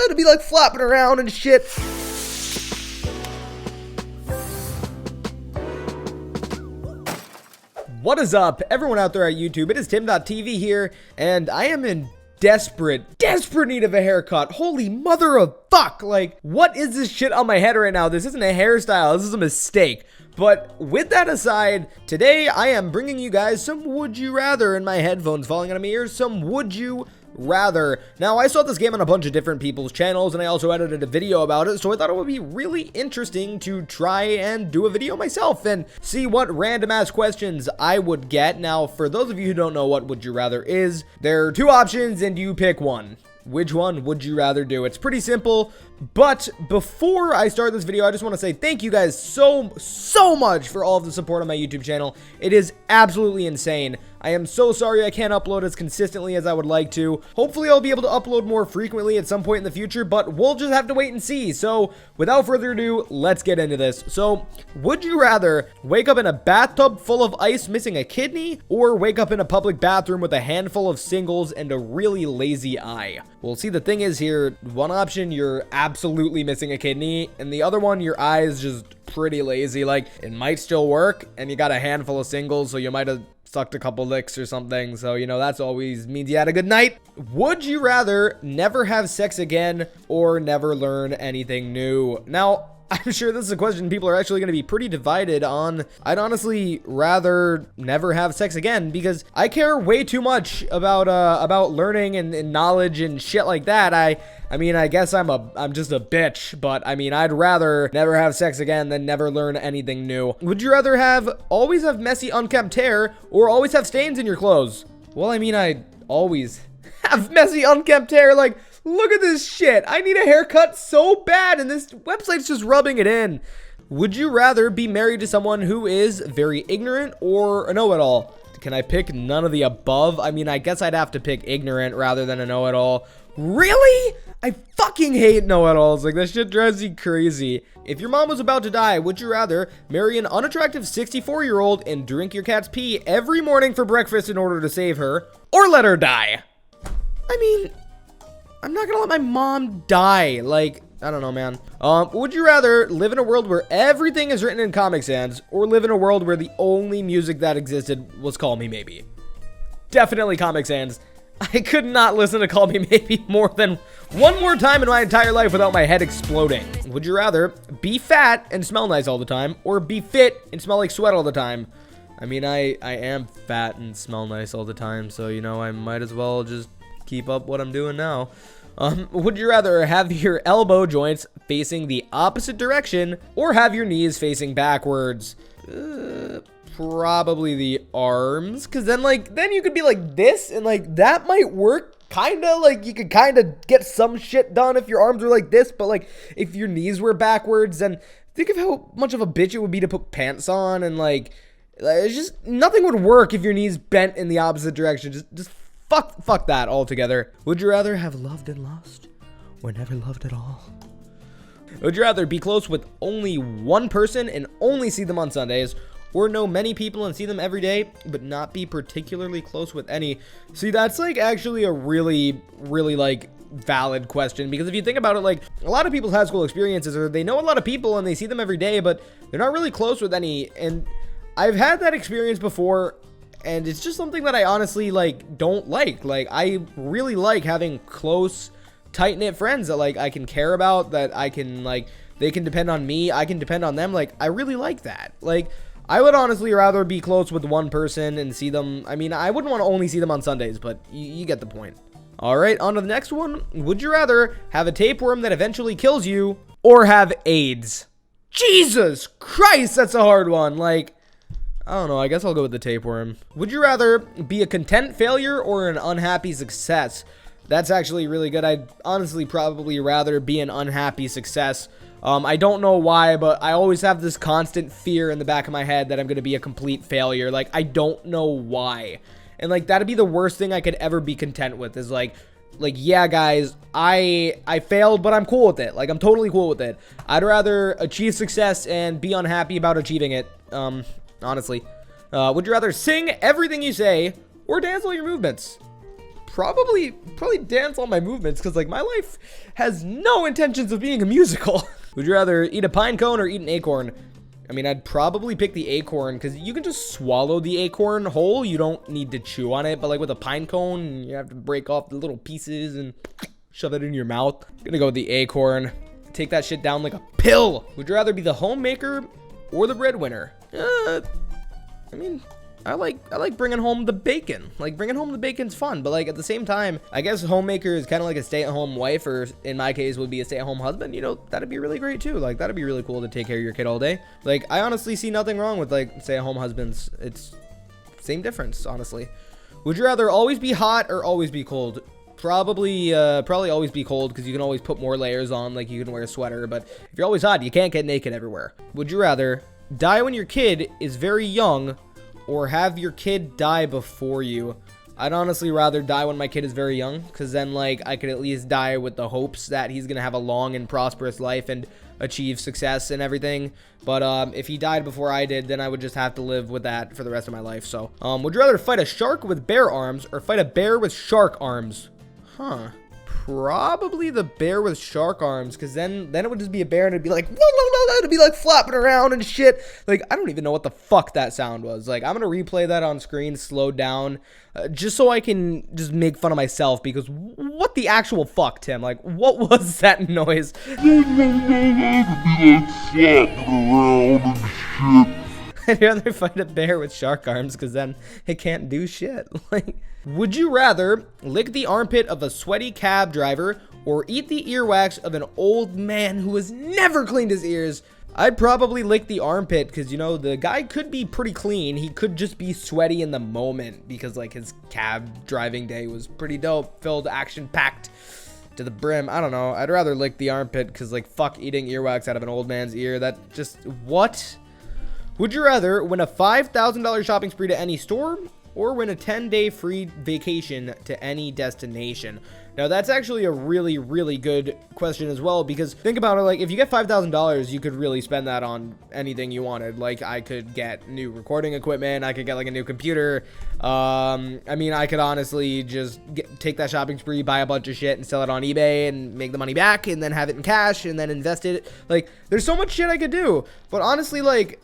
It'd be like flapping around and shit. What is up, everyone out there at YouTube? It is TimDotTV here, and I am in desperate need of a haircut. Holy mother of fuck! Like, what is this shit on my head right now? This isn't a hairstyle, this is a mistake. But with that aside, today I am bringing you guys some Would You Rather in my headphones falling out of my ears. Some Would You Rather. Now, I saw this game on a bunch of different people's channels, and I also edited a video about it, so I thought it would be really interesting to try and do a video myself and see what random-ass questions I would get. Now, for those of you who don't know what Would You Rather is, there are two options, and you pick one. Which one would you rather do? It's pretty simple, but before I start this video, I just want to say thank you guys so much for all of the support on my YouTube channel. It is absolutely insane. I am so sorry I can't upload as consistently as I would like to. Hopefully I'll be able to upload more frequently at some point in the future, but we'll just have to wait and see. So without further ado, let's get into this. So would you rather wake up in a bathtub full of ice missing a kidney, or wake up in a public bathroom with a handful of singles and a really lazy eye? Well, see, the thing is here, one option you're absolutely missing a kidney, and the other one your eye is just pretty lazy. Like, it might still work, and you got a handful of singles, so you might have sucked a couple licks or something, so you know that's always means you had a good night. Would you rather never have sex again or never learn anything new? Now, I'm sure this is a question people are actually going to be pretty divided on. I'd honestly rather never have sex again, because I care way too much about learning and knowledge and shit like that. I mean, I guess I'm just a bitch, but I mean, I'd rather never have sex again than never learn anything new. Would you rather always have messy, unkempt hair, or always have stains in your clothes? Well, I mean, I always have messy, unkempt hair. Like, look at this shit. I need a haircut so bad, and this website's just rubbing it in. Would you rather be married to someone who is very ignorant or a know-it-all? Can I pick none of the above? I mean, I guess I'd have to pick ignorant rather than a know-it-all. Really? I fucking hate know-it-alls. Like, this shit drives me crazy. If your mom was about to die, would you rather marry an unattractive 64-year-old and drink your cat's pee every morning for breakfast in order to save her, or let her die? I mean, I'm not gonna let my mom die. Like, I don't know, man. Would you rather live in a world where everything is written in Comic Sans, or live in a world where the only music that existed was Call Me Maybe? Definitely Comic Sans. I could not listen to Call Me Maybe more than one more time in my entire life without my head exploding. Would you rather be fat and smell nice all the time, or be fit and smell like sweat all the time? I mean, I am fat and smell nice all the time, so, you know, I might as well just keep up what I'm doing now. Would you rather have your elbow joints facing the opposite direction, or have your knees facing backwards? Probably the arms, because then you could be like this, and like that might work kinda. Like, you could kinda get some shit done if your arms were like this, but like if your knees were backwards, then think of how much of a bitch it would be to put pants on, and like it's just nothing would work if your knees bent in the opposite direction. Just fuck that altogether. Would you rather have loved and lost, or never loved at all? Would you rather be close with only one person and only see them on Sundays, or know many people and see them every day, but not be particularly close with any? See, that's like actually a really like valid question, because if you think about it, like a lot of people's high school experiences are they know a lot of people and they see them every day, but they're not really close with any. And I've had that experience before, and it's just something that I honestly like don't like. Like, I really like having close, tight-knit friends that like I can care about, that I can like, they can depend on me, I can depend on them. Like, I really like that. Like, I would honestly rather be close with one person and see them. I mean, I wouldn't want to only see them on Sundays, but you get the point. All right, on to the next one. Would you rather have a tapeworm that eventually kills you, or have AIDS? Jesus Christ, that's a hard one. Like, I don't know, I guess I'll go with the tapeworm. Would you rather be a content failure or an unhappy success? That's actually really good. I'd honestly probably rather be an unhappy success. I don't know why, but I always have this constant fear in the back of my head that I'm going to be a complete failure. Like, I don't know why. And like, that'd be the worst thing I could ever be content with, is like, yeah, guys, I failed, but I'm cool with it. Like, I'm totally cool with it. I'd rather achieve success and be unhappy about achieving it. Honestly. Would you rather sing everything you say or dance all your movements? probably dance all my movements, because like my life has no intentions of being a musical. Would you rather eat a pine cone or eat an acorn? I mean, I'd probably pick the acorn, because you can just swallow the acorn whole. You don't need to chew on it. But like with a pine cone, you have to break off the little pieces and shove it in your mouth. I'm gonna go with the acorn. Take that shit down like a pill. Would you rather be the homemaker or the breadwinner? I mean, I like bringing home the bacon. Like, bringing home the bacon's fun, but like at the same time, I guess homemaker is kind of like a stay-at-home wife, or in my case would be a stay-at-home husband. You know, that'd be really great too. Like, that'd be really cool to take care of your kid all day. Like, I honestly see nothing wrong with like stay-at-home husbands. It's same difference, honestly. Would you rather always be hot or always be cold? Probably always be cold, because you can always put more layers on. Like, you can wear a sweater, but if you're always hot, you can't get naked everywhere. Would you rather die when your kid is very young, or have your kid die before you? I'd honestly rather die when my kid is very young, because then like I could at least die with the hopes that he's gonna have a long and prosperous life and achieve success and everything. But if he died before I did, then I would just have to live with that for the rest of my life. So would you rather fight a shark with bear arms or fight a bear with shark arms? Probably the bear with shark arms, because then it would just be a bear and it'd be like, no, it'd be like flapping around and shit. Like, I don't even know what the fuck that sound was. Like, I'm gonna replay that on screen, slowed down, just so I can just make fun of myself, because what the actual fuck, Tim? Like, what was that noise? I'd rather fight a bear with shark arms, because then it can't do shit. Like, would you rather lick the armpit of a sweaty cab driver or eat the earwax of an old man who has never cleaned his ears? I'd probably lick the armpit, because, you know, the guy could be pretty clean. He could just be sweaty in the moment, because like his cab driving day was pretty dope, filled, action-packed to the brim. I don't know. I'd rather lick the armpit, because like fuck eating earwax out of an old man's ear. That just, what? Would you rather win a $5,000 shopping spree to any store or win a 10-day free vacation to any destination? Now, that's actually a really, really good question as well, because think about it, like, if you get $5,000, you could really spend that on anything you wanted. Like, I could get new recording equipment, I could get, like, a new computer. I mean, I could honestly just take that shopping spree, buy a bunch of shit, and sell it on eBay, and make the money back, and then have it in cash, and then invest it. Like, there's so much shit I could do. But honestly, like,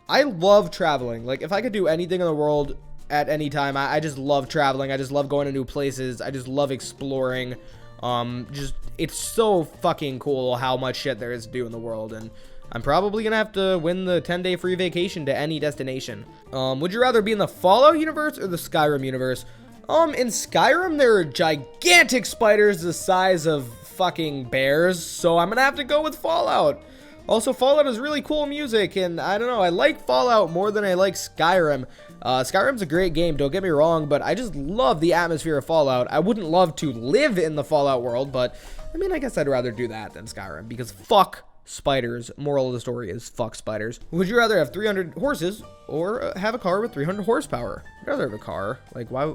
I love traveling. Like, if I could do anything in the world at any time, I just love traveling. I just love going to new places. I just love exploring. It's so fucking cool how much shit there is to do in the world, and I'm probably gonna have to win the 10-day free vacation to any destination. Would you rather be in the Fallout universe or the Skyrim universe? In Skyrim, there are gigantic spiders the size of fucking bears, so I'm gonna have to go with Fallout. Also, Fallout is really cool music, and I don't know, I like Fallout more than I like Skyrim. Skyrim's a great game, don't get me wrong, but I just love the atmosphere of Fallout. I wouldn't love to live in the Fallout world, but I mean, I guess I'd rather do that than Skyrim, because fuck spiders. Moral of the story is fuck spiders. Would you rather have 300 horses or have a car with 300 horsepower? I'd rather have a car. Like, why?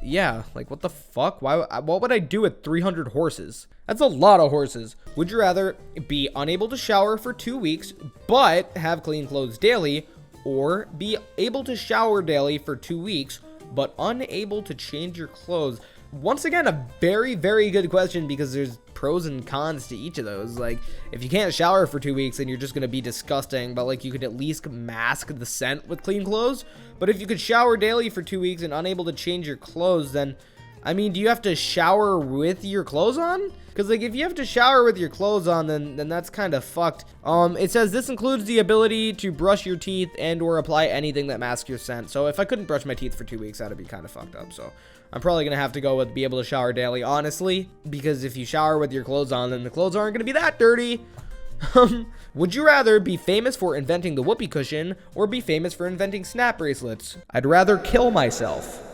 Yeah, like, what the fuck? What would I do with 300 horses? That's a lot of horses. Would you rather be unable to shower for 2 weeks, but have clean clothes daily, or be able to shower daily for 2 weeks, but unable to change your clothes? Once again, a very, very good question, because there's pros and cons to each of those. Like, if you can't shower for 2 weeks, then you're just gonna be disgusting, but like, you could at least mask the scent with clean clothes. But if you could shower daily for 2 weeks and unable to change your clothes, then, I mean, do you have to shower with your clothes on? Because like, if you have to shower with your clothes on, then that's kind of fucked. It says this includes the ability to brush your teeth and or apply anything that masks your scent. So if I couldn't brush my teeth for 2 weeks, that'd be kind of fucked up. So I'm probably gonna have to go with be able to shower daily, honestly, because if you shower with your clothes on, then the clothes aren't gonna be that dirty. Would you rather be famous for inventing the whoopee cushion or be famous for inventing snap bracelets? I'd rather kill myself.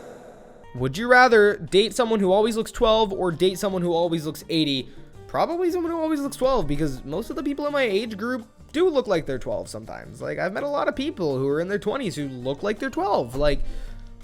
Would you rather date someone who always looks 12 or date someone who always looks 80? Probably someone who always looks 12, because most of the people in my age group do look like they're 12 sometimes. Like, I've met a lot of people who are in their 20s who look like they're 12. Like,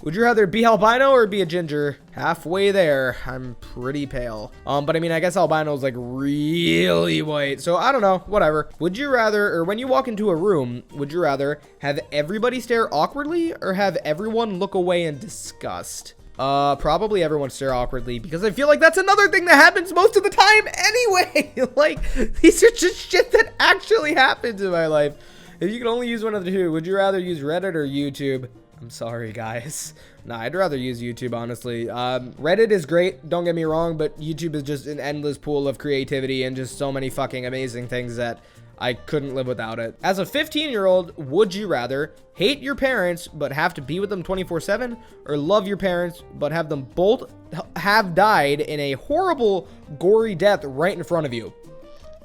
would you rather be albino or be a ginger? Halfway there. I'm pretty pale. But I mean, I guess albino is like really white. So I don't know, whatever. Would you rather, or when you walk into a room, would you rather have everybody stare awkwardly or have everyone look away in disgust? Probably everyone stare awkwardly, because I feel like that's another thing that happens most of the time anyway. Like, these are just shit that actually happens in my life. If you could only use one of the two, would you rather use Reddit or YouTube? I'm sorry, guys. Nah, I'd rather use YouTube, honestly. Reddit is great, don't get me wrong, but YouTube is just an endless pool of creativity and just so many fucking amazing things that I couldn't live without it. As a 15-year-old, would you rather hate your parents but have to be with them 24/7, or love your parents but have them both have died in a horrible, gory death right in front of you?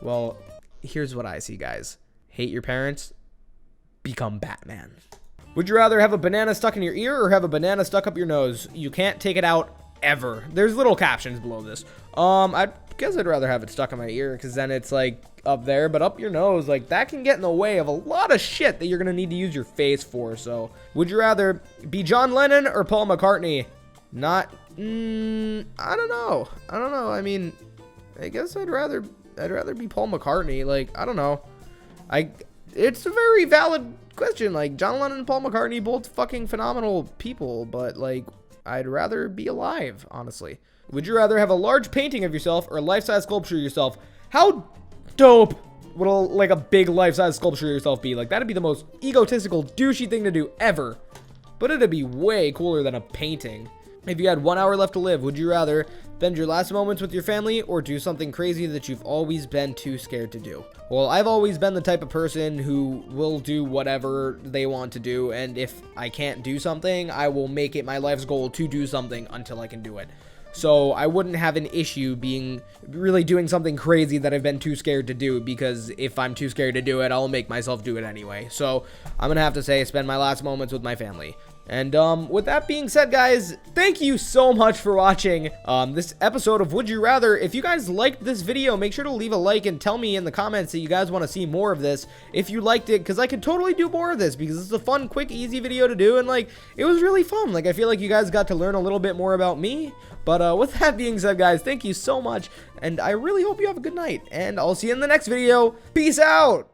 Well, here's what I see, guys. Hate your parents, become Batman. Would you rather have a banana stuck in your ear or have a banana stuck up your nose? You can't take it out ever. There's little captions below this. I guess I'd rather have it stuck in my ear, because then it's like up there, but up your nose, like that can get in the way of a lot of shit that you're gonna need to use your face for. So would you rather be John Lennon or Paul McCartney? I don't know. I mean, I guess I'd rather be Paul McCartney. Like, I don't know. It's a very valid question. Like, John Lennon and Paul McCartney, both fucking phenomenal people, but like, I'd rather be alive, honestly. Would you rather have a large painting of yourself or a life-size sculpture of yourself? How dope would like a big life-size sculpture of yourself be? Like, that'd be the most egotistical, douchey thing to do ever. But it'd be way cooler than a painting. If you had 1 hour left to live, would you rather spend your last moments with your family or do something crazy that you've always been too scared to do? Well, I've always been the type of person who will do whatever they want to do, and if I can't do something, I will make it my life's goal to do something until I can do it. So I wouldn't have an issue really doing something crazy that I've been too scared to do, because if I'm too scared to do it, I'll make myself do it anyway. So I'm gonna have to say spend my last moments with my family. And with that being said, guys, thank you so much for watching this episode of Would You Rather. If you guys liked this video, make sure to leave a like and tell me in the comments that you guys want to see more of this if you liked it, because I could totally do more of this, because it's a fun, quick, easy video to do, and like, it was really fun. Like, I feel like you guys got to learn a little bit more about me. But with that being said, guys, thank you so much, and I really hope you have a good night, and I'll see you in the next video. Peace out!